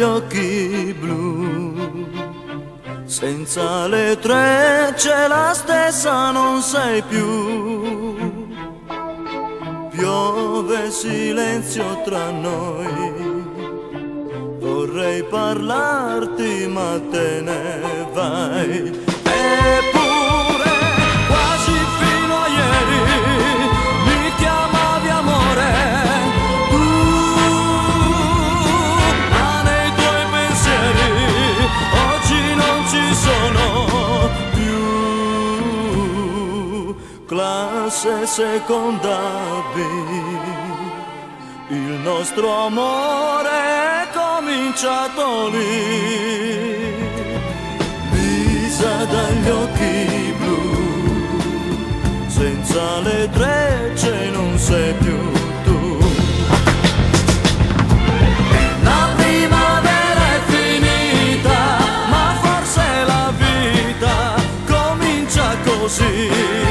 occhi blu. Senza le trecce la stessa non sei più. Piove silenzio tra noi. Vorrei parlarti ma te ne vai. Eppure quasi fino a ieri mi chiamavi amore. Tu, ma nei tuoi pensieri oggi non ci sono più. Classe seconda B, il nostro amore è cominciato lì. Lisa dagli occhi blu, senza le trecce non sei più tu. La primavera è finita, ma forse la vita comincia così.